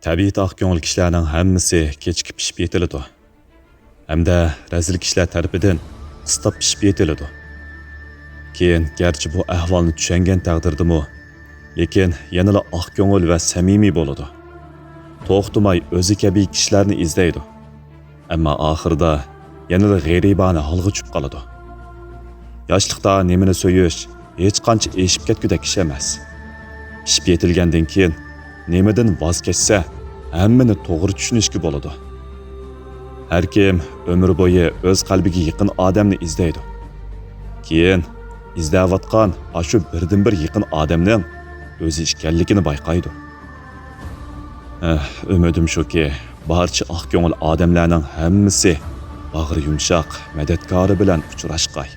Tabiiyat oq ko'ngil kishilarning hammasi kechikib pishib yetiladi. Hamda razil kishilar tarafidan qistab pishib yetiladi. Keyin garchi bu ahvolni tushungan taqdirdimi, lekin yanada oq ko'ngil va samimiy bo'ladi. To'xtamay o'zi kabi kishilarni izlaydi. Ammo oxirida yanada g'ayribona holga tushib qoladi. Yoshlikda nimani so'yish hech qancha eshib ketgudek ish emas. Pishib yetilgandan keyin nimadan voz kechsa, hammani to'g'ri tushunishga bo'ladi. Har kim umr bo'yi o'z qalbiga yaqin odamni izlaydi. Keyin izlayotgan shu birdan-bir yaqin odamning o'zi ekanligini bayqaydi. Umidim shuki, barcha oq ko'ngil odamlarning hammasi bag'ri yumshoq madadkori bilan uchrashqay.